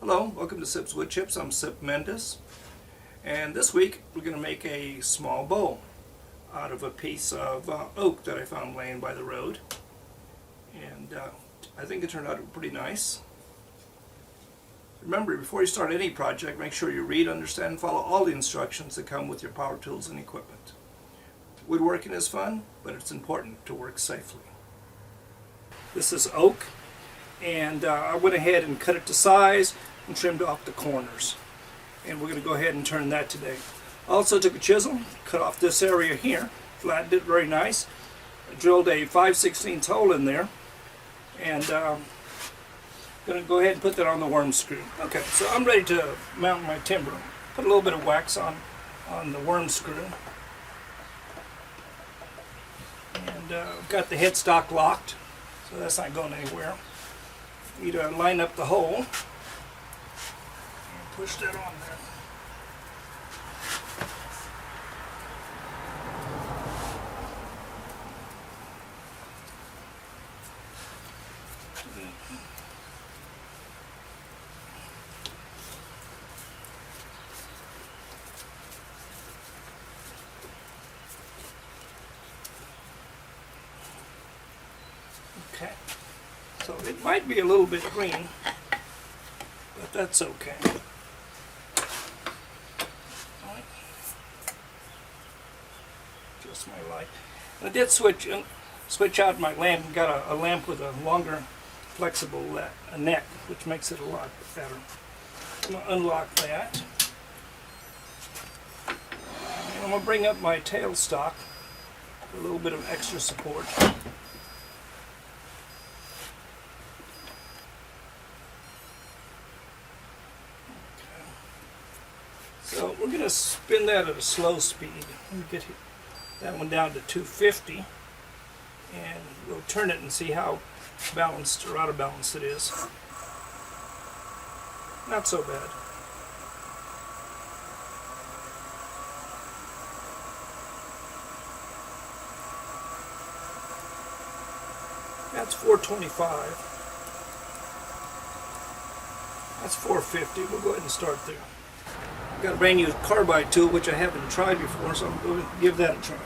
Hello, welcome to Sip's Wood Chips. I'm Sip Mendes, and this week we're going to make a small bow out of a piece of oak that I found laying by the road, and I think it turned out pretty nice. Remember, before you start any project, make sure you read, understand, and follow all the instructions that come with your power tools and equipment. Woodworking is fun, but it's important to work safely. This is oak, and I went ahead and cut it to size and trimmed off the corners. And we're going to go ahead and turn that today. I also took a chisel, cut off this area here, flattened it very nice, drilled a 5/16 hole in there, and going to go ahead and put that on the worm screw. Okay, so I'm ready to mount my timber. Put a little bit of wax on the worm screw. And got the headstock locked, so that's not going anywhere. Need to line up the hole and push that on there. Okay, so it might be a little bit green, but that's okay. All right. Just my light. I did switch out my lamp and got a lamp with a longer, flexible neck, which makes it a lot better. I'm going to unlock that. And I'm going to bring up my tailstock for a little bit of extra support. So we're going to spin that at a slow speed. Let me get that one down to 250, and we'll turn it and see how balanced or out of balance it is. Not so bad. That's 425. That's 450. We'll go ahead and start there. Got a brand new carbine tool, which I haven't tried before, so I'm going to give that a try.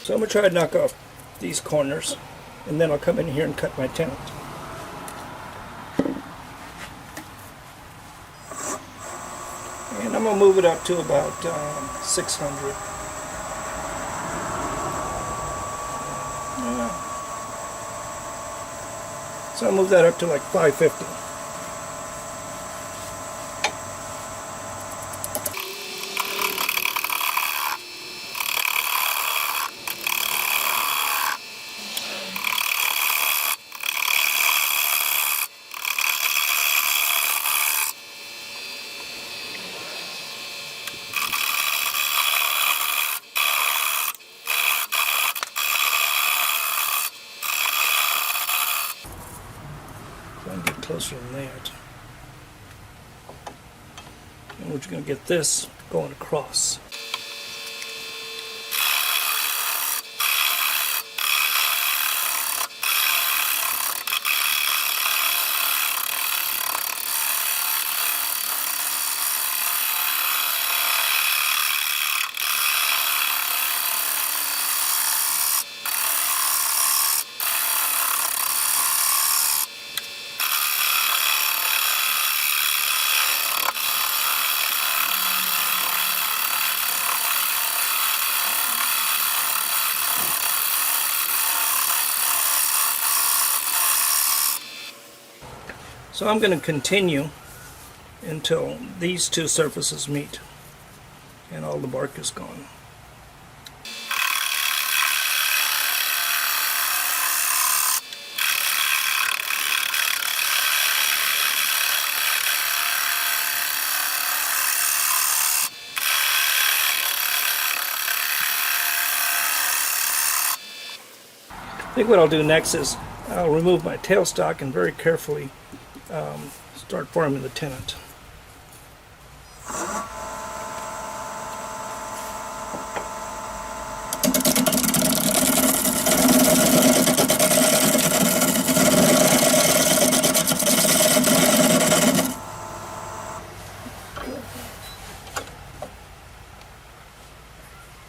So I'm going to try to knock off these corners, and then I'll come in here and cut my tent. And I'm going to move it up to about 600. So I'll move that up to like 550. So I can get closer than that. And we're just going to get this going across. So I'm going to continue until these two surfaces meet and all the bark is gone. I think what I'll do next is I'll remove my tailstock and very carefully start forming the tenant.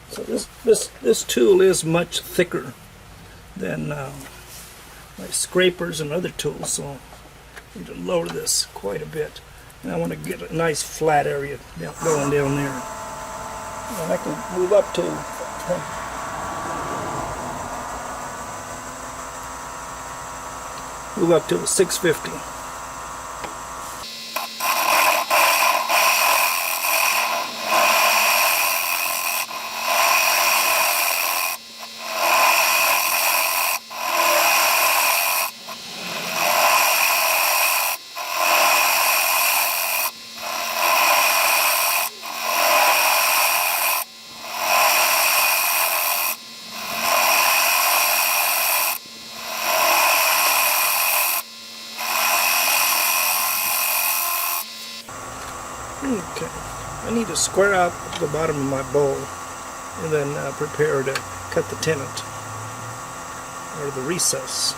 So this tool is much thicker than my scrapers and other tools, so I need to lower this quite a bit. And I want to get a nice flat area going down there. And I can move up to 650. Okay, I need to square out the bottom of my bowl and then prepare to cut the tenant, or the recess.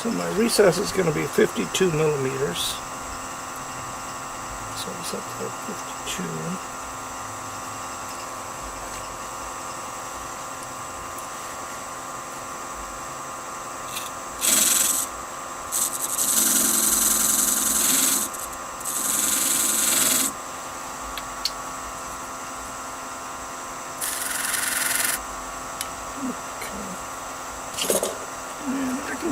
So my recess is going to be 52 millimeters. So it's up to 52.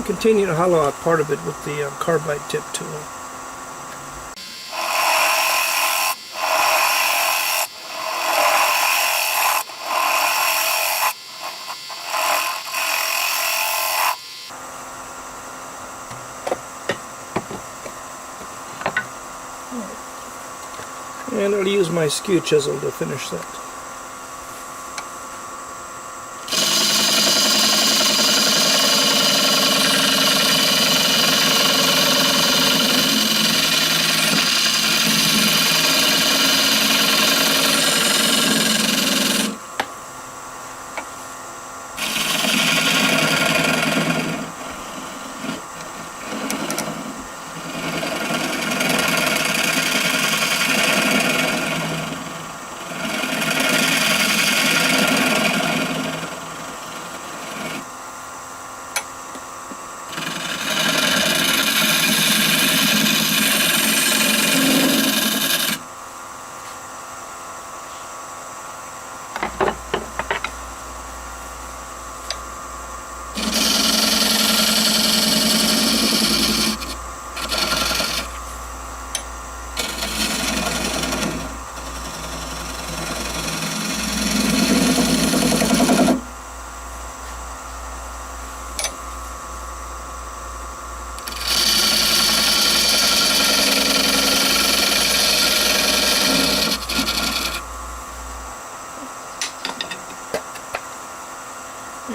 Continue to hollow out part of it with the carbide tip tool. And I'll use my skew chisel to finish that.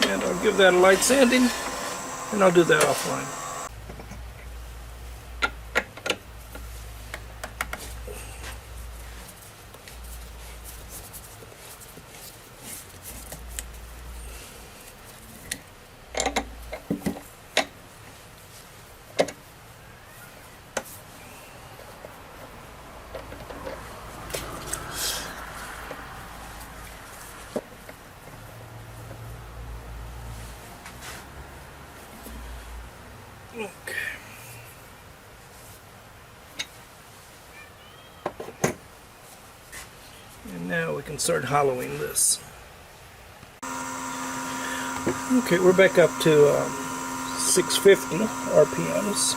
And I'll give that a light sanding, and I'll do that offline. can start hollowing this. Okay, we're back up to 650 RPMs.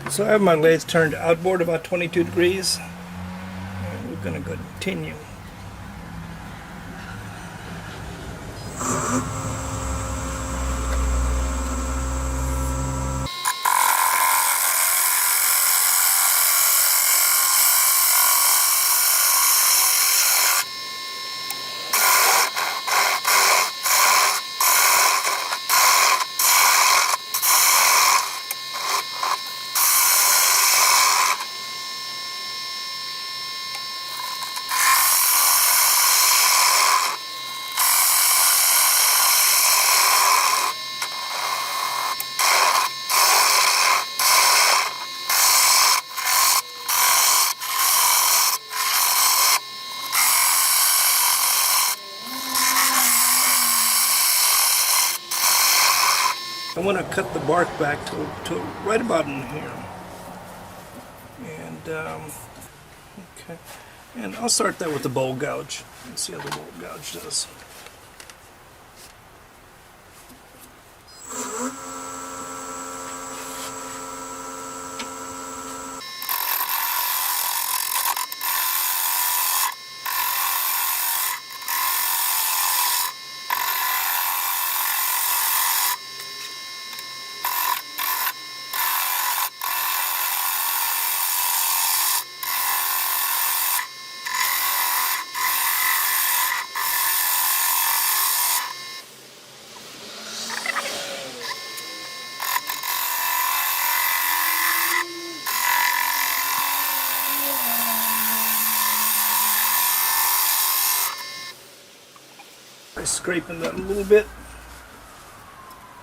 So I have my lathe turned outboard about 22 degrees. And we're going to continue. I want to cut the bark back to right about in here. And, okay. And I'll start that with the bowl gouge and see how the bowl gouge does. Scraping that a little bit,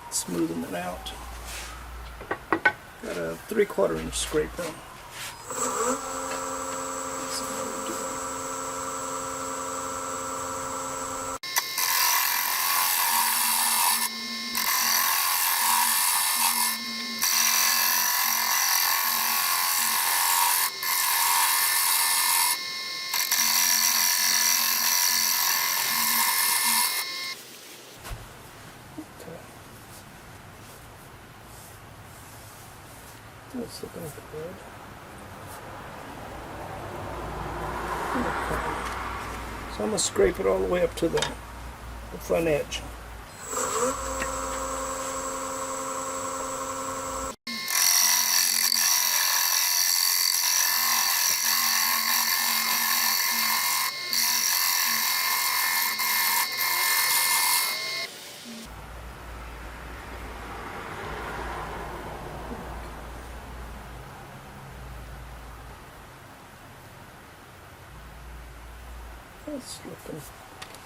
smoothing it out. Got a 3/4 inch scraper. That's looking good. Okay. So I'm going to scrape it all the way up to the front edge.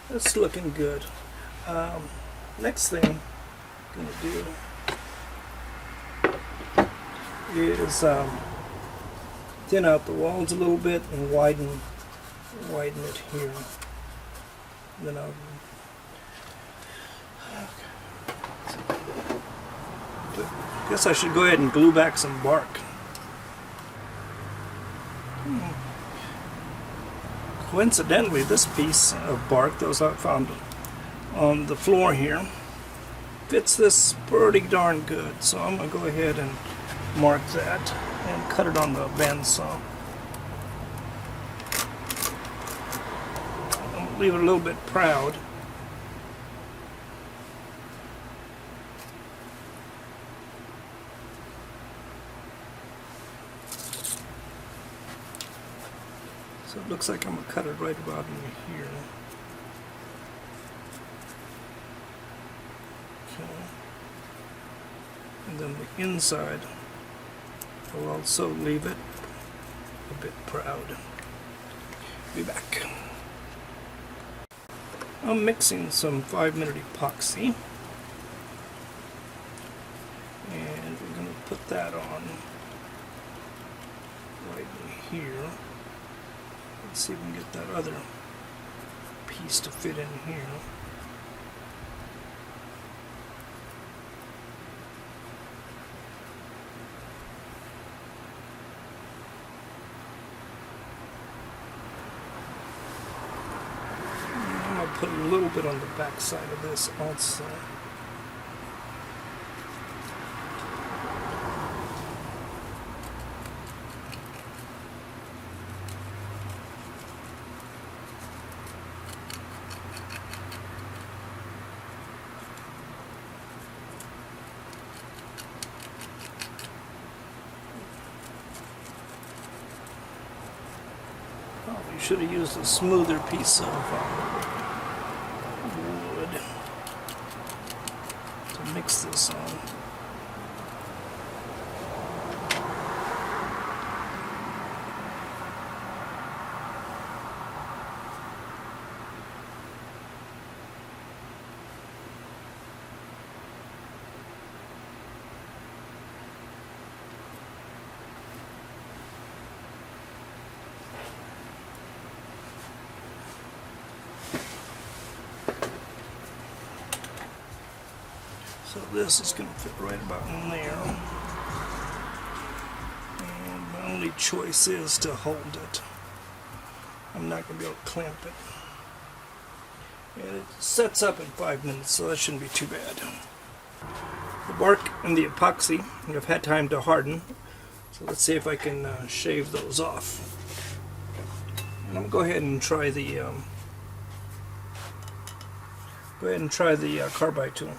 That's looking good. Next thing I'm going to do is thin out the walls a little bit and widen it here. And then I'll guess I should go ahead and glue back some bark. Coincidentally, this piece of bark that was found on the floor here fits this pretty darn good. So I'm going to go ahead and mark that and cut it on the bandsaw. I'm going to leave it a little bit proud. So it looks like I'm going to cut it right about in here. Okay. And then the inside, I'll also leave it a bit proud. Be back. I'm mixing some 5-minute epoxy. put that on right in here. Let's see if we can get that other piece to fit in here. I'm going to put a little bit on the back side of this also. You should have used a smoother piece of wood to mix this on. So this is going to fit right about in there. And my only choice is to hold it. I'm not going to be able to clamp it. And it sets up in 5 minutes, so that shouldn't be too bad. The bark and the epoxy have had time to harden. So let's see if I can shave those off. And I'm going to go ahead and try the carbine tool.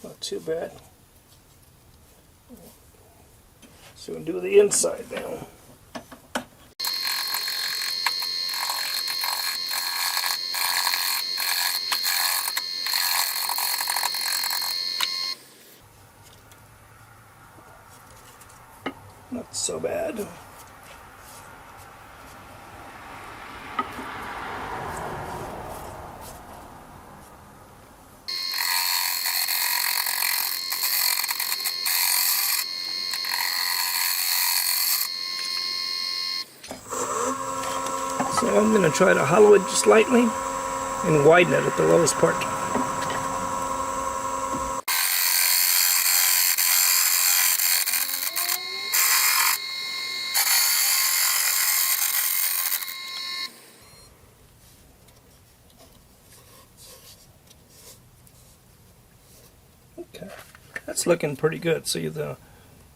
Not too bad. So we'll do the inside now. Not so bad. So I'm going to try to hollow it just lightly and widen it at the lowest part. Okay, that's looking pretty good. See, the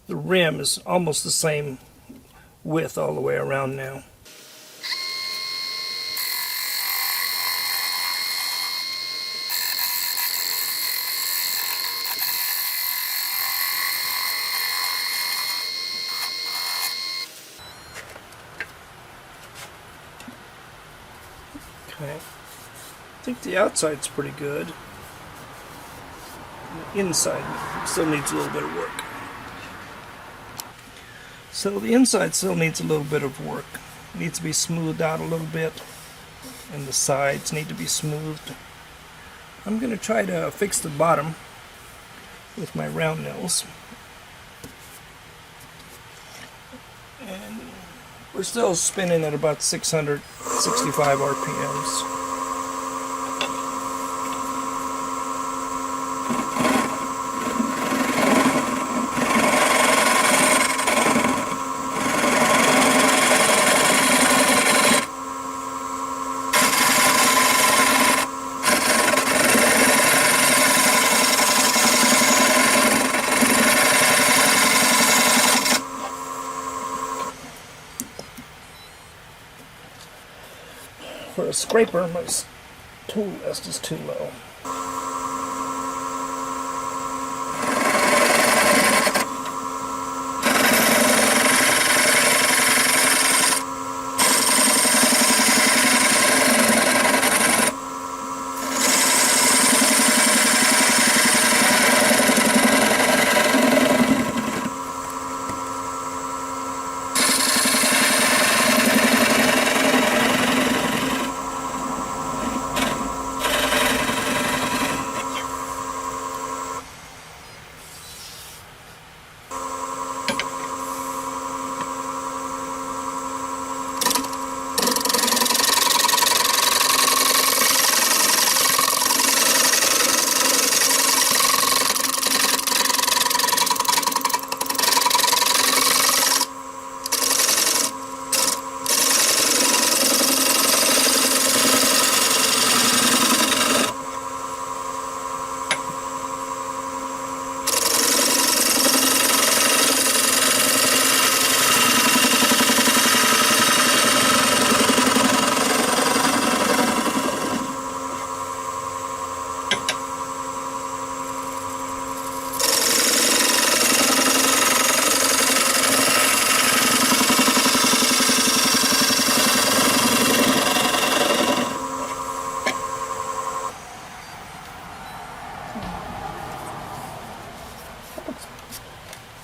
rim is almost the same width all the way around now. Okay, I think the outside's pretty good. The inside still needs a little bit of work. So the inside still needs a little bit of work. It needs to be smoothed out a little bit, and the sides need to be smoothed. I'm going to try to fix the bottom with my round nails. And we're still spinning at about 665 RPMs. For a scraper, my tool rest is too low.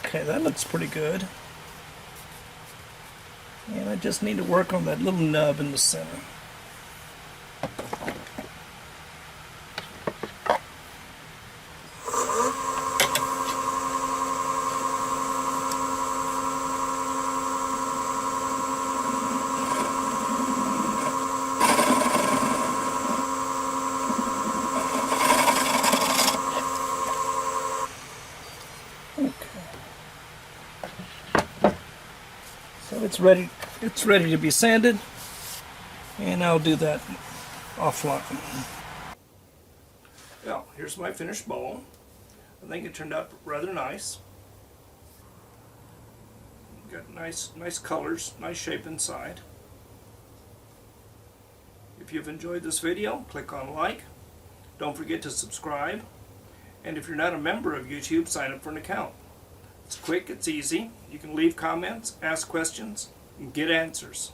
Okay, that looks pretty good. And I just need to work on that little nub in the center. So it's ready to be sanded, and I'll do that offline. Well, here's my finished bowl. I think it turned out rather nice. Got nice colors, nice shape inside. If you've enjoyed this video, click on like. Don't forget to subscribe. And if you're not a member of YouTube, sign up for an account. It's quick, it's easy. You can leave comments, ask questions, and get answers.